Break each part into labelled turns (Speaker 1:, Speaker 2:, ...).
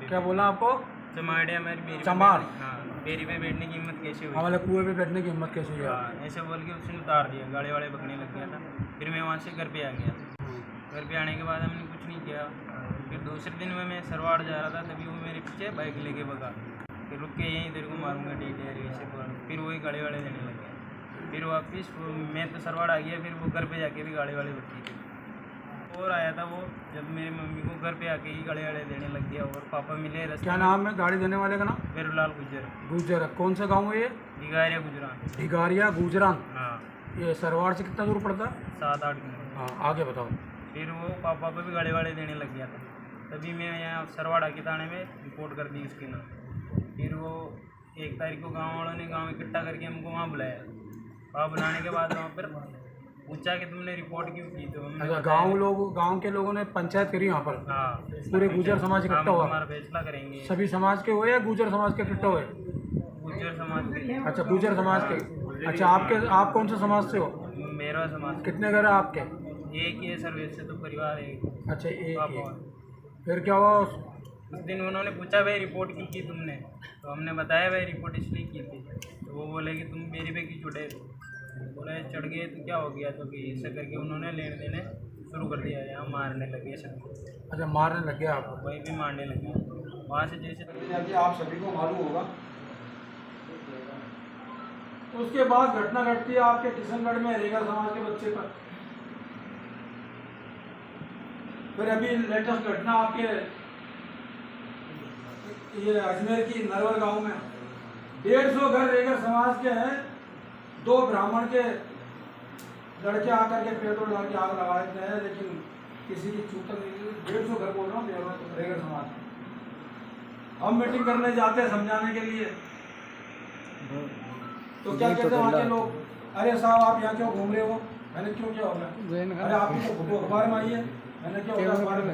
Speaker 1: क्या बोला आपको?
Speaker 2: चमाड़े हमारी बेरी
Speaker 1: चमार?
Speaker 2: हाँ, बेरी पे बैठने की हिम्मत कैसे हुई?
Speaker 1: हमारे कुएं पे बैठने की हिम्मत कैसे हुई?
Speaker 2: हाँ, ऐसे बोल के उसने उतार दिया, गाड़ी वाले पकड़ने लग गया था। फिर मैं वहाँ से घर पे आ गया। घर पे आने के बाद हमने कुछ नहीं किया। फिर दूसरे दिन में मैं सरवाड़ जा रहा था, तभी वो मेरे पीछे बाइक लेके भगा। फिर रुक के यहीं तेरे को मारूंगा डीटेल ऐसे बोल, फिर वही गाड़ी वाले देने लग गया। फिर वापस मैं तो सरवाड़ आ गया, फिर वो घर पे जाके भी गाड़ी वाले बच्ची थी और आया था वो, जब मेरी मम्मी को घर पे आके ही गाड़ी वाले देने लग गया। और पापा मिले रास्ते
Speaker 1: क्या
Speaker 2: में।
Speaker 1: नाम है गाड़ी देने वाले का नाम?
Speaker 2: बेरूलाल गुजर।
Speaker 1: गुजर। कौन सा गांव है ये?
Speaker 2: भिगारिया गुजरान।
Speaker 1: भिगारिया गुजरान।
Speaker 2: हाँ,
Speaker 1: ये सरवाड़ से कितना दूर पड़ता है?
Speaker 2: 7-8 किलोमीटर।
Speaker 1: हाँ, आगे बताओ।
Speaker 2: फिर वो पापा को भी गाड़ी वाले देने लग गया था, तभी मैं यहाँ सरवाड़ा के थाने में रिपोर्ट कर दी उसके नाम। फिर वो 1 तारीख को गांव वालों ने गांव इकट्ठा करके हमको वहाँ बुलाया। वहाँ बुलाने के बाद वहाँ पर पूछा कि तुमने रिपोर्ट क्यों की, तो हमने
Speaker 1: अच्छा,
Speaker 2: बताया।
Speaker 1: गांव के लोगों ने पंचायत करी यहाँ पर?
Speaker 2: हाँ,
Speaker 1: पूरे गुजर समाज
Speaker 2: हम
Speaker 1: इकट्ठा हुआ?
Speaker 2: तुम्हारा फैसला करेंगे।
Speaker 1: सभी समाज के हुए या गुजर समाज के इकट्ठा हुए?
Speaker 2: गुजर समाज के।
Speaker 1: अच्छा, गुजर समाज के। अच्छा, आप कौन से समाज से हो?
Speaker 2: मेरा समाज।
Speaker 1: कितने घर है आपके?
Speaker 2: एक ही है सर्विस से, तो परिवार एक।
Speaker 1: अच्छा, एक
Speaker 2: पापा।
Speaker 1: ही। फिर क्या हुआ?
Speaker 2: उस दिन उन्होंने पूछा भाई रिपोर्ट की तुमने, तो हमने बताया भाई रिपोर्ट इसलिए की थी। तो वो बोले कि तुम मेरी पे क्यों चढ़े? बोले चढ़ गए तो क्या हो गया, तो कि इससे करके उन्होंने लेने देने शुरू कर दिया। यहाँ मारने लगे सब।
Speaker 1: अच्छा, मारने लग गया आपको?
Speaker 2: वहीं भी मारने लगे। वहाँ से जैसे
Speaker 1: आप सभी को मालूम होगा। उसके बाद घटना घटती है आपके किशनगढ़ में रेगा समाज के बच्चे पर। फिर अभी लेटेस्ट घटना आपके ये अजमेर की नरवर गांव में 150 घर रेगा समाज के हैं। 2 ब्राह्मण के लड़के आकर के पेट्रोल डाल के आग लगा देते हैं, लेकिन किसी की चूक नहीं। 150 घर बोल रहा हूँ रेगा समाज के। हम मीटिंग करने जाते हैं समझाने के लिए, तो क्या कहते हैं वहाँ के लोग, अरे साहब आप यहाँ क्यों घूम रहे हो? मैंने क्यों क्या होगा? अरे आपकी तो फोटो अखबार में आई है। मैंने क्या होगा अखबार में?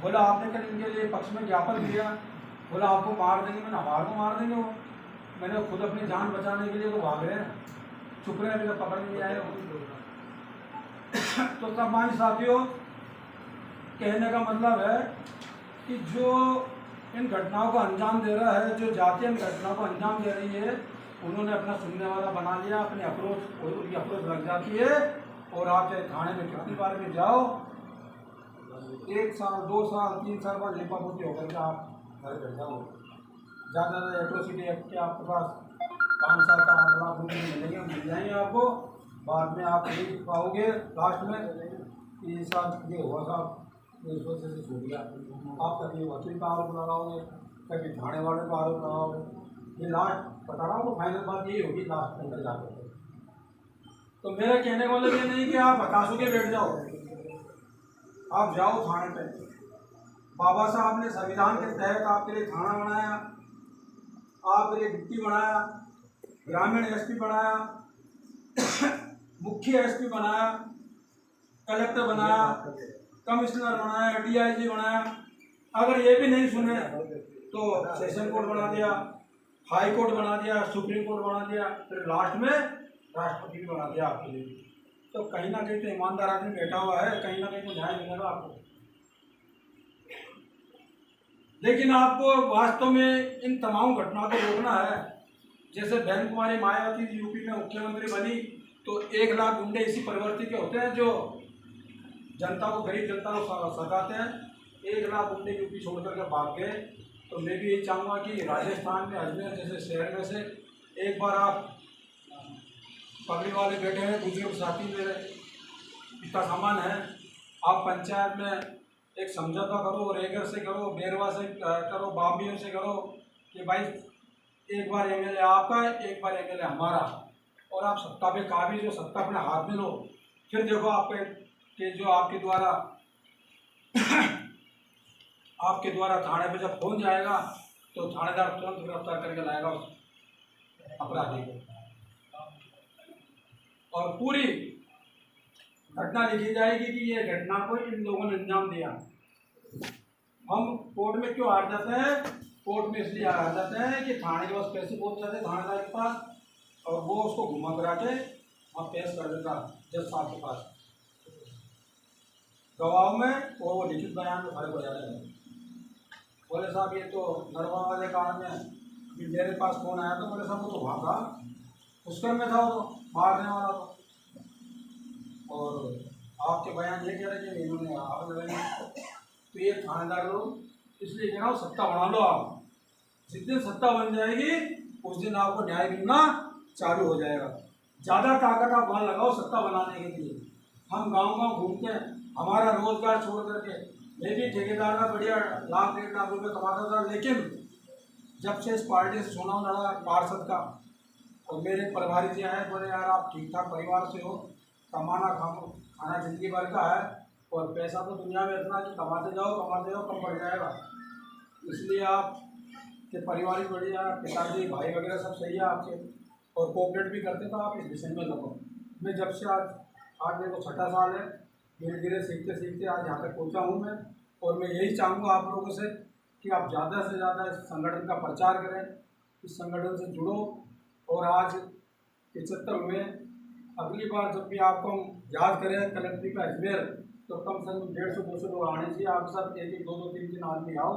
Speaker 1: बोला आपने कल इनके लिए पक्ष में ज्ञापन दिया। बोला आपको मार देंगे। मैंने हमारे को मार देंगे वो? मैंने खुद अपनी जान बचाने के लिए तो भाग रहे हैं, चुप रहे, अभी तक पकड़ नहीं आए हो। तो सम्मानित साथियों, कहने का मतलब है कि जो इन घटनाओं को अंजाम दे रहा है, जो जाति इन घटनाओं को अंजाम दे रही है, उन्होंने अपना सुनने वाला बना लिया। अपनी अप्रोच, उनकी अप्रोच लग जाती है और आप चाहे थाने में कितनी बार भी जाओ, 1 साल 2 साल 3 साल बाद लिपापोती होकर के आप घर बैठ जाओ। ज़्यादा एट्रोसिटी एक्ट के आपके पास 5 साल का 8 लाख रुपये मिल जाएंगे आपको। बाद में आप यही पाओगे लास्ट में कि साहब ये हुआ साहब, इस वजह से छूट गया। आप कभी वकील का आरोप लगाओगे, कभी थाने वाले का आरोप लगाओगे। ये लास्ट बता रहा हूँ, तो फाइनल बात यही होगी लास्ट में अंदर जाकर। तो मेरा कहने का मतलब ये नहीं कि आप हताशों के बैठ जाओ। आप जाओ थाने पे। बाबा साहब ने संविधान के तहत आपके लिए थाना बनाया, आपके लिए डिप्टी बनाया, ग्रामीण एसपी बनाया, मुख्य एसपी बनाया, कलेक्टर बनाया, कमिश्नर बनाया, डीआईजी बनाया। अगर ये भी नहीं सुने तो सेशन कोर्ट बना दिया, हाई कोर्ट बना दिया, सुप्रीम कोर्ट बना दिया, फिर लास्ट में राष्ट्रपति भी बना दिया आपके लिए। तो कहीं ना कहीं तो ईमानदार आदमी बैठा हुआ है, कहीं ना कहीं तो न्याय मिलेगा आपको। लेकिन आपको वास्तव में इन तमाम घटनाओं को रोकना है। जैसे बहन कुमारी मायावती यूपी में मुख्यमंत्री बनी, तो 1 लाख गुंडे इसी प्रवृत्ति के होते हैं जो जनता को, गरीब जनता को सताते हैं। 1 लाख गुंडे यूपी छोड़ करके भाग गए। तो मैं भी यही चाहूँगा कि राजस्थान में अजमेर जैसे शहर में से एक बार आप, पगड़ी वाले बैठे हैं बुजुर्ग साथी मेरे, इतना सामान है, आप पंचायत में एक समझौता करो, रेगर से करो, बेरवा से करो, बाबियों से करो कि भाई एक बार एमएलए आपका, एक बार एमएलए हमारा, और आप सत्ता पे काबिज हो, सत्ता अपने हाथ में लो। फिर देखो आपके कि जो आपके द्वारा थाने पे जब फोन जाएगा तो थानेदार तुरंत गिरफ्तार करके लाएगा उस अपराधी को, और पूरी घटना लिखी जाएगी कि ये घटना को इन लोगों ने अंजाम दिया। हम कोर्ट में क्यों हार जाते हैं? कोर्ट में इसलिए हार जाते हैं कि थाने के पास पैसे पहुंच जाते हैं, थानेदार के पास, और वो उसको घुमा करा के वहाँ पेश कर देता जज साहब के पास गवाह में, और वो लिखित बयान में फर्क हो जाता है। बोले साहब ये तो नरवा वाले कारण में अभी मेरे पास फ़ोन आया था, बोले साहब वो तो वहाँ था, पुष्कर में था वो तो मारने वाला तो। और आपके बयान ये कह रहे कि इन्होंने आग लगाई, तो ये थानेदार लोग इसलिए कह रहा हूँ सत्ता बना लो आप। जिस दिन सत्ता बन जाएगी उस दिन आपको न्याय मिलना चालू हो जाएगा। ज़्यादा ताकत आप वहाँ लगाओ सत्ता बनाने के लिए। हम गांव-गांव घूमते हैं, हमारा रोजगार छोड़ करके, मैं भी ठेकेदार का बढ़िया लाख 1.5 लाख रुपये कमाता था, लेकिन जब से इस पार्टी से चुनाव लड़ा पार्षद का, और मेरे प्रभारी जी आए, बोले यार आप ठीक ठाक परिवार से हो, कमाना खाना जिंदगी भर का है, और पैसा तो दुनिया में इतना कि कमाते जाओ कम पड़ जाएगा, इसलिए आप के परिवार बढ़िया, पिताजी भाई वगैरह सब सही है आपके, और कोऑपरेट भी करते, तो आप इस विषय में लगो। मैं जब से आज मेरे को 6ठा साल है, धीरे धीरे सीखते सीखते आज यहाँ तक पहुँचा हूँ मैं। और मैं यही चाहूँगा आप लोगों से कि आप ज़्यादा से ज़्यादा इस संगठन का प्रचार करें, इस संगठन से जुड़ो। और आज 75 हुए, अगली बार जब भी आपको हम याद करें कलेक्ट्री का अजमेर, तो कम से कम 150-200 लोग आने चाहिए। आप सब 1-1, 2-2, 3-3 आदमी आओ।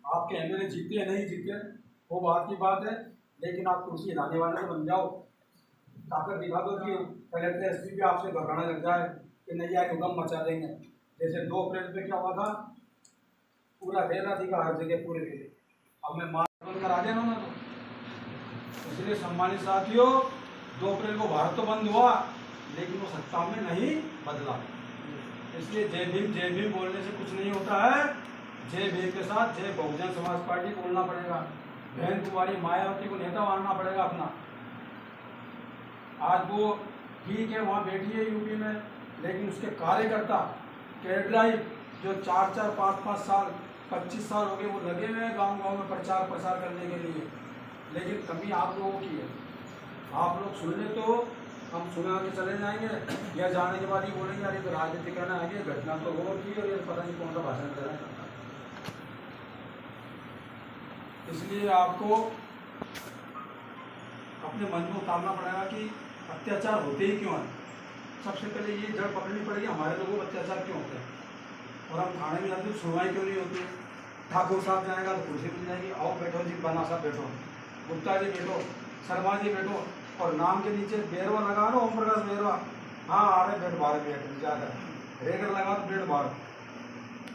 Speaker 1: आपके एमएलए जीते या नहीं जीते वो बात की बात है, लेकिन आप कुर्सी हिलाने वाले तो बन जाओ। ताकत दिखा दो कि कलेक्टर एसपी भी आपसे घबराने लग जाए कि नहीं यार हुक्म मचा देंगे। जैसे 2 अप्रैल पे क्या हुआ था, पूरा रेला थी का हर जगह पूरे रेले, अब मैं मार करा देना ना। तो इसलिए सम्मानित साथियों, 2 अप्रैल को भारत तो बंद हुआ, लेकिन वो सत्ता में नहीं बदला। इसलिए जय भीम बोलने से कुछ नहीं होता है। जय भीम के साथ जय बहुजन समाज पार्टी बोलना पड़ेगा। बहन कुमारी मायावती को नेता मानना पड़ेगा अपना। आज वो ठीक है वहाँ बैठी है यूपी में, लेकिन उसके कार्यकर्ता कैडलाई जो 4-4, 5-5 साल, 25 साल हो गए वो लगे हुए हैं गांव-गांव में प्रचार प्रसार करने के लिए, लेकिन कमी आप लोगों की है। आप लोग सुन ले तो हम सुना के चले जाएंगे, या जाने के बाद ही बोलेंगे अरे तो राजनीति करना आगे, घटना तो हो की और ये पता नहीं कौन सा भाषण कर रहे हैं। इसलिए आपको अपने मन में उतारना पड़ेगा कि अत्याचार होते ही क्यों हैं। सबसे पहले ये जड़ पकड़नी पड़ेगी हमारे लोगों को अत्याचार क्यों होते हैं, और हम थाने में जाते सुनवाई क्यों नहीं होती। ठाकुर साहब जाएगा तो कुर्सी मिल जाएगी, आओ बैठो जी, बना साहब बैठो, गुप्ता जी बैठो, शर्मा जी बैठो, और नाम के नीचे बेरवा लगा लो, ओम प्रकाश बेरवा, हाँ आ रहे बैठ बाहर बैठ जाकर रेगर लगा तो बैठ बाहर,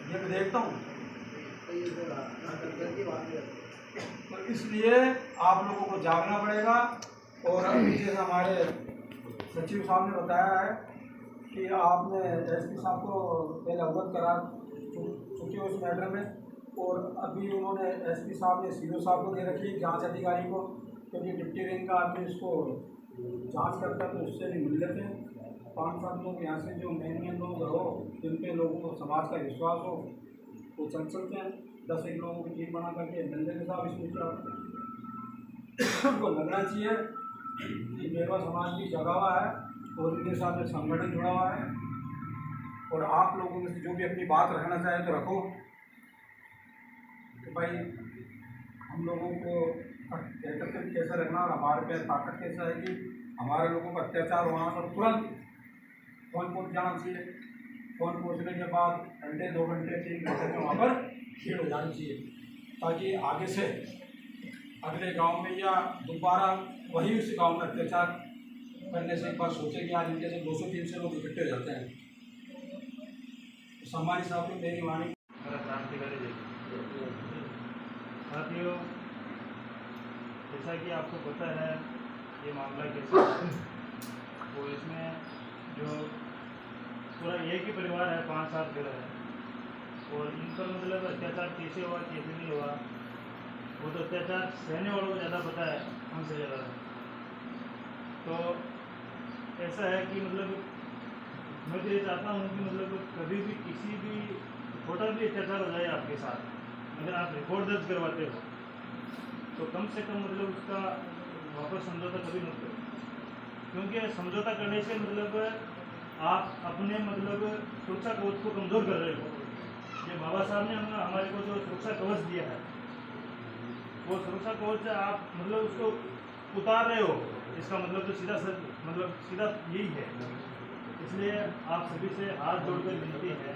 Speaker 1: ये मैं देखता हूँ। तो इसलिए आप लोगों को जागना पड़ेगा। और अभी जैसे हमारे सचिव साहब ने बताया है कि आपने एसपी साहब को पहले अवगत करा चुके हो इस मैटर में, और अभी उन्होंने एसपी साहब ने सीओ साहब को दे रखी जांच अधिकारी को, क्योंकि डिप्टी रैंक का आदमी इसको जांच करता है तो उससे भी मिल लेते हैं। 5-7 लोग यहाँ से जो मेन लोग हो, जिन पे लोगों को समाज का विश्वास हो, वो चल सकते हैं। 10-1 लोगों की टीम बना करके मिलने के साथ इसमें उनको लगना चाहिए कि मेरवा समाज की जगह है और इनके साथ में संगठन जुड़ा हुआ है। और आप लोगों में से जो भी अपनी बात रखना चाहे तो रखो कि भाई हम लोगों को एकत्रित कैसे रखना, और हमारे पे ताकत कैसे है कि हमारे लोगों का अत्याचार होना तो तुरंत फ़ोन पहुँच जाना चाहिए। फ़ोन पहुँचने के बाद घंटे 2 घंटे 3 घंटे में वहाँ पर भीड़ हो जानी चाहिए, ताकि आगे से अगले गांव में या दोबारा वही उस गांव में अत्याचार करने से एक बार सोचे कि आज इनके से 200-300 लोग इकट्ठे रहते हैं। तो सम्मानित साहब ने मेरी वाणी
Speaker 3: साथियों, जैसा कि आपको पता है ये मामला कैसा है, वो इसमें जो पूरा एक ही परिवार है, 5 साल के है, और इन पर मतलब अत्याचार कैसे हुआ कैसे नहीं हुआ, वो तो अत्याचार सहने वालों को ज़्यादा पता है हमसे ज़्यादा। तो ऐसा है कि मतलब मैं तो ये चाहता हूँ कि मतलब कभी भी किसी भी छोटा भी अत्याचार हो जाए आपके साथ, अगर आप रिपोर्ट दर्ज करवाते हो तो कम से कम मतलब उसका वापस समझौता कभी मत करो, क्योंकि समझौता करने से मतलब आप अपने मतलब सुरक्षा कवच को कमज़ोर कर रहे हो। ये बाबा साहब ने हमारे को जो सुरक्षा कवच दिया है, वो सुरक्षा कवच आप मतलब उसको उतार रहे हो, इसका मतलब तो सीधा यही है। इसलिए आप सभी से हाथ जोड़कर विनती है,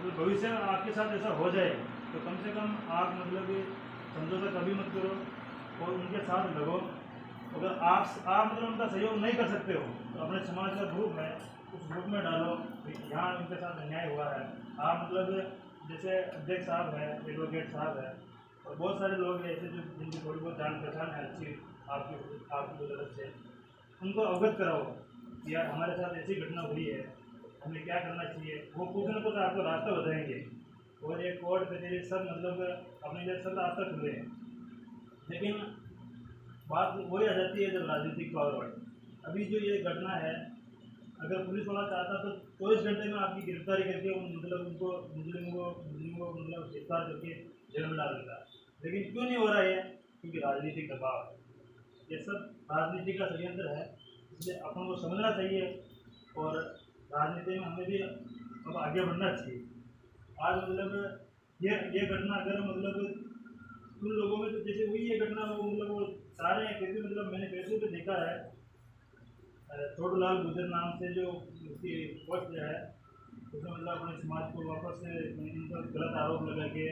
Speaker 3: मतलब भविष्य में आपके साथ ऐसा हो जाए तो कम से कम आप मतलब समझौता कभी मत करो और उनके साथ लगो। अगर आप मतलब उनका सहयोग नहीं कर सकते हो तो अपने समाज का ग्रुप है उस ग्रुप में डालो, यहाँ उनके साथ अन्याय हुआ है। आप मतलब जैसे अध्यक्ष साहब है, एडवोकेट साहब है और बहुत सारे लोग हैं ऐसे जो जिनकी थोड़ी बहुत जान पहचान है अच्छी आपकी तरफ से, उनको अवगत कराओ कि यार हमारे साथ ऐसी घटना हुई है, हमें क्या करना चाहिए। वो कुछ न कुछ आपको रास्ता बताएंगे और ये कोर्ट कचहरी सब मतलब अपने लिए सब रास्ता खुले हैं। लेकिन बात वही आ जाती है जब राजनीतिक पावर। अभी जो ये घटना है, अगर पुलिस वाला चाहता तो 24 घंटे में आपकी गिरफ्तारी करके मतलब उनको मुजरिम को मतलब गिरफ्तार करके जेल में डाल देता। लेकिन क्यों नहीं हो रहा है? क्योंकि राजनीतिक दबाव है, ये सब राजनीति का षड्यंत्र है। इसलिए अपन को समझना चाहिए और राजनीति में हमें भी अब आगे बढ़ना चाहिए। आज मतलब ये घटना अगर मतलब उन लोगों में तो जैसे हुई ये घटना वो मतलब वो सारे हैं, फिर भी मतलब मैंने फेसबुक पे देखा है छोटूलाल गुजर नाम से जो उसकी पोस्ट है उसमें मतलब अपने समाज को वापस से इन पर गलत आरोप लगा के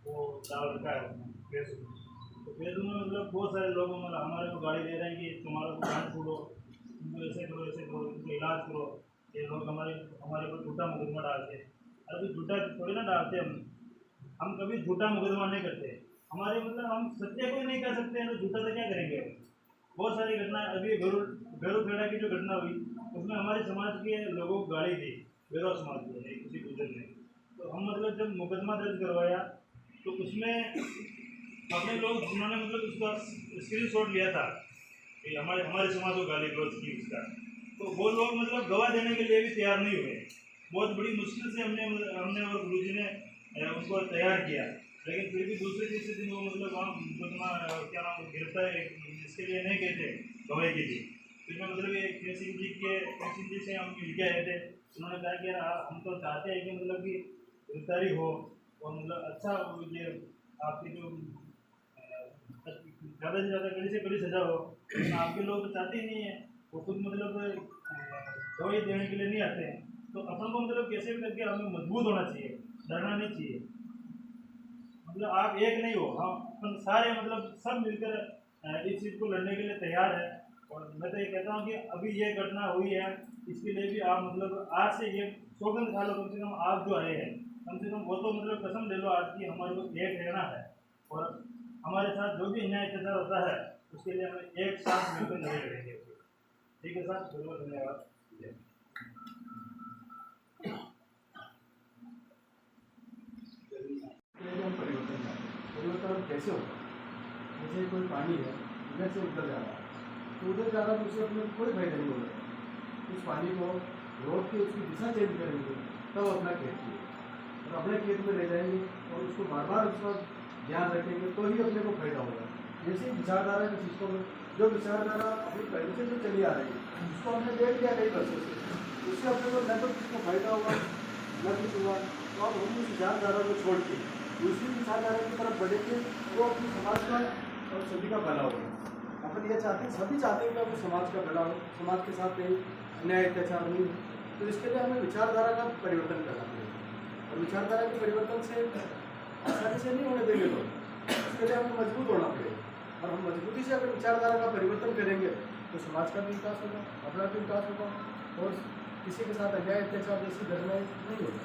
Speaker 3: वो डाल रखा है उसमें फेसबुक। तो फेसबुक में मतलब बहुत सारे लोग मतलब हमारे को गाड़ी दे रहे हैं कि तुम्हारा को जान छोड़ो, तुमको ऐसे करो उनको इलाज करो। ये लोग हमारे पर झूठा मुकदमा डालते हैं। अभी झूठा थोड़ी ना डालते हम कभी झूठा मुकदमा नहीं करते। हमारे मतलब हम सत्य को ही नहीं कर सकते हैं तो झूठा तो क्या करेंगे। बहुत सारी घटना अभी गरुखेड़ा की जो घटना हुई उसमें हमारे समाज के लोगों को गाली दी, बेरोज समाज के किसी गुजर ने। तो हम मतलब जब मुकदमा दर्ज करवाया तो उसमें अपने लोग जिन्होंने मतलब उसका स्क्रीनशॉट लिया था कि हमारे समाज को गाली गलौज की उसका, तो वो लोग मतलब गवाह देने के लिए भी तैयार नहीं हुए। बहुत बड़ी मुश्किल से हमने और गुरुजी ने उनको तैयार किया, लेकिन फिर भी दूसरे तीसरे दिन वो मतलब वहाँ मुकदमा क्या नाम गिरफ्तार इसके लिए नहीं गए थे गवाही के लिए। फिर मैं मतलब ये कृष्ण सिंह जी से हम मिल के आए थे। उन्होंने कहा कि यार हम तो चाहते हैं कि मतलब कि गिरफ्तारी हो और मतलब अच्छा ये आपकी जो ज़्यादा से ज़्यादा कड़ी से कड़ी सज़ा हो। आपके लोग तो चाहते ही नहीं है, वो खुद मतलब गवाही देने के लिए नहीं आते हैं। तो अपन को मतलब कैसे भी करके हमें मजबूत होना चाहिए, डरना नहीं चाहिए। मतलब आप एक नहीं हो, हम अपन सारे मतलब सब मिलकर इस चीज़ को लड़ने के लिए तैयार है। और मैं तो ये कहता हूँ कि अभी ये घटना हुई है इसके लिए भी आप मतलब आज से ये सौगंध खा लो, कम से कम आप जो आए हैं कम से कम वो तो मतलब कसम ले लो आज की हमारे को एक रहना है और हमारे साथ जो भी अन्याय अत्याचार होता है उसके लिए हमें एक साथ मिलकर लड़े रहेंगे। ठीक है सर, बहुत बहुत धन्यवाद।
Speaker 1: परिवर्तन कैसे होगा? जैसे कोई पानी है इधर से उधर जा रहा है तो उधर जा रहा है तो उससे अपने कोई फायदा नहीं होगा। उस पानी को रोक के उसकी दिशा चेंज करेंगे तब अपना खेत किए और अपने खेत में ले जाएंगे और उसको बार बार उसका ध्यान रखेंगे तो ही अपने को फायदा होगा। जैसे विचारधारा के चीज़ को जो विचारधारा अपनी पहले से जो चली आ रही है उसको हमने देख लिया कई वर्षों से, उससे अपने को न तो किसको फायदा होगा न कुछ हुआ। तो अब हम उस विचारधारा को छोड़ के दूसरी विचारधारा की तरफ बढ़ेंगे वो अपने समाज का और सभी का भला होगा। अपन ये चाहते हैं, सभी चाहते हैं कि अपने समाज का भला हो, समाज के साथ कहीं अन्याय अत्याचार नहीं हो। तो इसके लिए हमें विचारधारा का परिवर्तन करना पड़ेगा और विचारधारा के परिवर्तन से आसानी से नहीं होने देंगे लोग, इसके लिए हमें मजबूत होना पड़ेगा। और हम मजबूती से अगर विचारधारा का परिवर्तन करेंगे तो समाज का भी विकास होगा, अपना भी विकास होगा और किसी के साथ अन्याय अत्याचार जैसी घटनाएं नहीं होगी।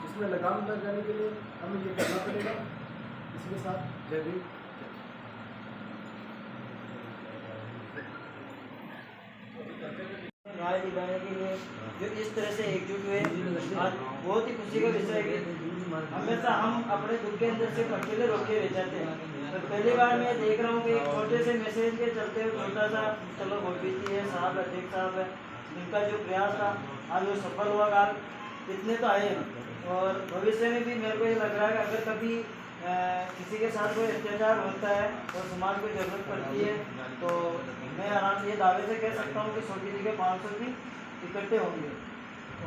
Speaker 1: इसमें लगाम लग जाने के लिए हमें ये करना पड़ेगा। इसके साथ जय भीम।
Speaker 4: न्याय दिलाने के लिए जो इस तरह से एकजुट हुए आज बहुत ही खुशी का विषय है कि हमेशा हम अपने दुख के अंदर से अकेले रोक के रह जाते हैं। तो पहली बार मैं देख रहा हूँ कि छोटे से मैसेज के चलते हुए छोटा सा चलो गोपीजी है साहब अध्यक्ष साहब है इनका जो प्रयास था आज वो सफल हुआ। काल इतने तो आए और भविष्य में भी मेरे को ये लग रहा है कि अगर कभी किसी के साथ कोई अत्याचार होता है और समाज को जरूरत पड़ती है तो मैं आराम से ये दावे से कह सकता हूँ कि 100 की जगह 500 भी इकट्ठे होंगे।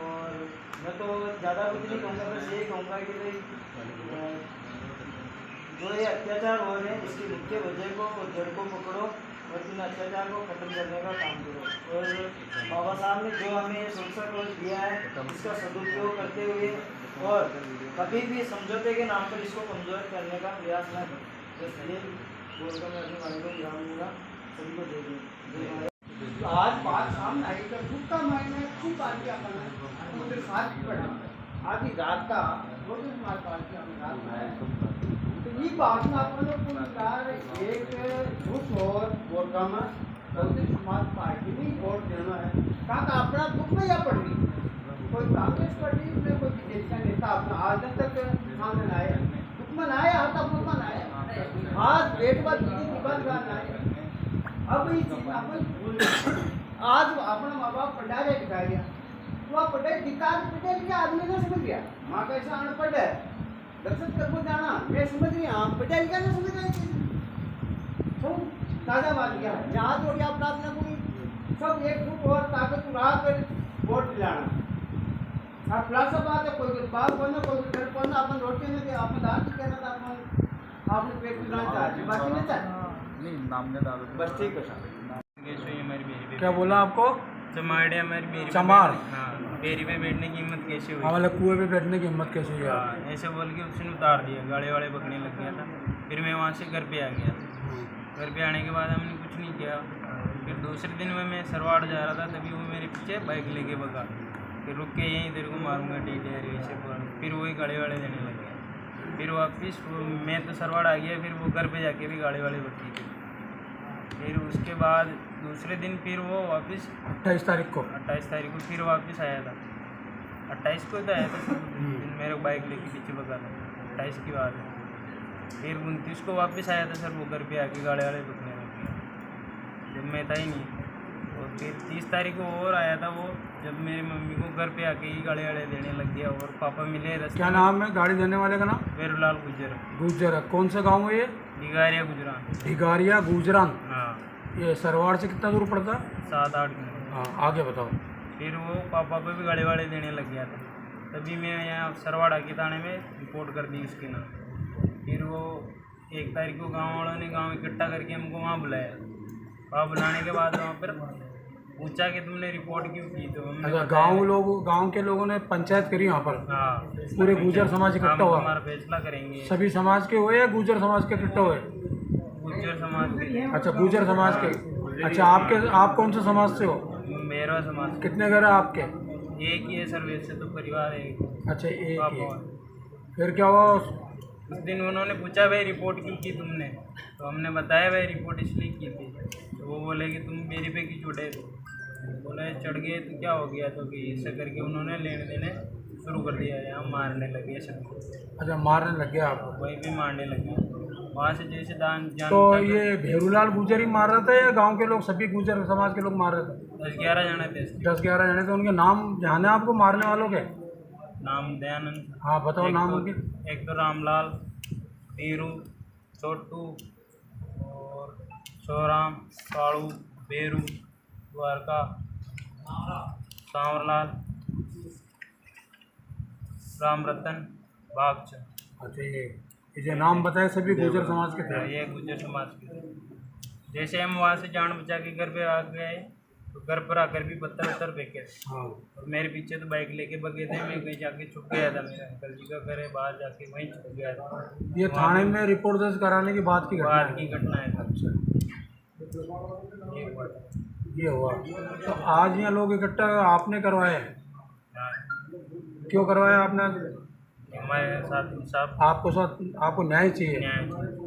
Speaker 4: और मैं तो ज़्यादा कुछ नहीं कहूँगा, बस यही कहूँगा कि भाई जो ये अत्याचार हो रहे हैं इसकी मुख्य वजह को और जड़ को पकड़ो और इन अत्याचार को खत्म करने का काम करो। और बाबा साहब ने जो हमें सुरक्षा कोष दिया है इसका सदुपयोग करते हुए और कभी भी समझौते के नाम पर इसको कमजोर करने का प्रयास न करें। बस ये बोलकर मैं अपने भाई को विराम दूंगा। सभी को दे दूँगा।
Speaker 5: आज बात सामने आई तो दुख का महीना खूब आगे अपना मुझे साथ पड़ा आधी रात का दो दिन मार पार्टी अपने रात में तो ये बात में अपन लोग को विचार एक दुख और वोट का में बहुजन समाज पार्टी में वोट देना है कहा अपना दुख में या पड़ गई कोई कांग्रेस पार्टी में कोई बीजेपी का नेता अपना आज तक सामने आए दुख में ना आया आता दुख में ना आया आज पेट बात बात ना आए अब ये चीज अपन आज अपना माँ बाप पढ़ाया दिखाया वो पढ़ाई दिखा लिया आदमी ने समझ गया माँ कैसा अनपढ़ है दर्शन करको जाना मैं समझ रही हूँ पढ़ाई लिखा नहीं समझ रही तो ताजा बात क्या है यहाँ तो क्या प्रार्थना कोई सब एक ग्रुप और ताकत उड़ा कर वोट दिलाना अब प्लस बात है कोई बात बनो कोई घर बनो अपन रोटी में अपन दाल की कहना था अपन आपने पेट दिलाना चाहते बाकी नहीं चाहते
Speaker 2: नहीं नाम ने डालो
Speaker 5: बस ठीक है
Speaker 1: क्या बोला आपको?
Speaker 2: चमाड़े हमारी बेरी
Speaker 1: चमार?
Speaker 2: हाँ बेरी पे बैठने की हिम्मत कैसे हुई?
Speaker 1: हाँ मतलब कुएं पे बैठने की हिम्मत कैसे हुई?
Speaker 2: हाँ ऐसे बोल के उसने उतार दिया, गाड़ी वाले पकड़ने लग गया था। फिर मैं वहाँ से घर पे आ गया। घर पे आने के बाद हमने कुछ नहीं किया। फिर दूसरे दिन में मैं सरवाड़ जा रहा था, तभी वो मेरे पीछे बाइक लेके भगा। फिर रुक के यहीं तेरे को मारूंगा डीटे ऐसे बोल, फिर वही गाड़ी वाले देने लग गया। फिर वापस मैं तो सरवाड़ आ गया, फिर वो घर पे जाके भी गाड़ी वाले बची थी। फिर उसके बाद दूसरे दिन फिर वो वापस
Speaker 1: 28 तारीख को
Speaker 2: फिर वापस आया था। 28 को तो आया था मेरे बाइक लेके पीछे भगा था। 28 की बात है। फिर 29 को वापस आया था सर, वो घर पे आके गाड़ी वाले रुकने लग गया जब मैं था ही नहीं। और फिर 30 तारीख को और आया था वो, जब मेरी मम्मी को घर पे आके ही गाड़ी वाले देने लग गया। और पापा मिले रास्ते।
Speaker 1: क्या नाम है गाड़ी देने वाले का नाम?
Speaker 2: वेरूलाल गुजर।
Speaker 1: कौन सा गाँव है ये?
Speaker 2: भिगारिया गुजरान।
Speaker 1: भिगारिया गुजरान।
Speaker 2: हाँ
Speaker 1: ये सरवाड़ से कितना दूर पड़ता है?
Speaker 2: 7-8 किलोमीटर।
Speaker 1: हाँ आगे बताओ।
Speaker 2: फिर वो पापा को भी गाड़ी वाले देने लग गया था, तभी मैं यहाँ सरवाड़ा के थाने में रिपोर्ट कर दी उसके नाम। फिर वो 1 तारीख को गांव वालों ने गांव इकट्ठा करके हमको वहाँ बुलाया। वहाँ बुलाने के बाद वहाँ पर पूछा कि तुमने रिपोर्ट क्यों की? तो हमने
Speaker 1: अच्छा, गांव के लोगों ने पंचायत करी वहाँ पर?
Speaker 2: हाँ
Speaker 1: पूरे गुर्जर समाज इकट्ठा हुआ?
Speaker 2: हमारा फैसला करेंगे।
Speaker 1: सभी समाज के हुए या गुर्जर समाज के इकट्ठा हुए?
Speaker 2: गुज्जर समाज के।
Speaker 1: अच्छा गुर्जर समाज के। अच्छा आप कौन से समाज से हो?
Speaker 2: मेरा समाज।
Speaker 1: कितने घर है आपके?
Speaker 2: एक ही है सर, वैसे तो परिवार है।
Speaker 1: अच्छा एक ही।
Speaker 2: पापा।
Speaker 1: फिर क्या हुआ?
Speaker 2: उस दिन उन्होंने पूछा भाई रिपोर्ट क्यों की तुमने? तो हमने बताया भाई रिपोर्ट इसलिए की थी। तो वो बोले कि तुम मेरे पे क्यों चढ़े थे? बोले चढ़ गए तो क्या हो गया? तो कि ऐसा करके उन्होंने लेने देने शुरू कर दिया। यहाँ मारने लगे सबको।
Speaker 1: अच्छा मारने लग गया आपको?
Speaker 2: वहीं भी मारने लगे वहाँ से जैसे जान
Speaker 1: तो ये भेरूलाल गुजर ही मार रहा था या गांव के लोग सभी गुजर समाज के लोग मार रहे थे?
Speaker 2: 10-11 जने थे।
Speaker 1: 10-11 जने थे। उनके नाम जाने आपको मारने वालों के?
Speaker 2: नाम दयानंद।
Speaker 1: हाँ बताओ नाम उनके।
Speaker 2: एक तो रामलाल, पीरू, छोटू और सोराम, कालू, बेरू, द्वारका, सांवरलाल, राम रतन, बागचंद।
Speaker 1: अच्छा ये नाम बताए सभी गुजर समाज के थे?
Speaker 2: ये गुजर समाज के थे। जैसे हम वहाँ से जान बचा के घर पे आ गए तो घर पर आकर भी पत्थर फेंके।
Speaker 1: हाँ।
Speaker 2: और मेरे पीछे तो बाइक लेके भगे थे। मैं कहीं जाके छुप गया था। मेरा अंकल जी का घर है, बाहर जाके वहीं छुप गया था।
Speaker 1: ये थाने में रिपोर्ट दर्ज कराने के बाद की घटना है?
Speaker 2: अच्छा
Speaker 1: ये हुआ। तो आज यहाँ लोग इकट्ठा आपने करवाया है? क्यों करवाया आपने?
Speaker 2: हमारे साथ इंसाफ,
Speaker 1: आपको न्याय चाहिए?
Speaker 2: न्याय चाहिए।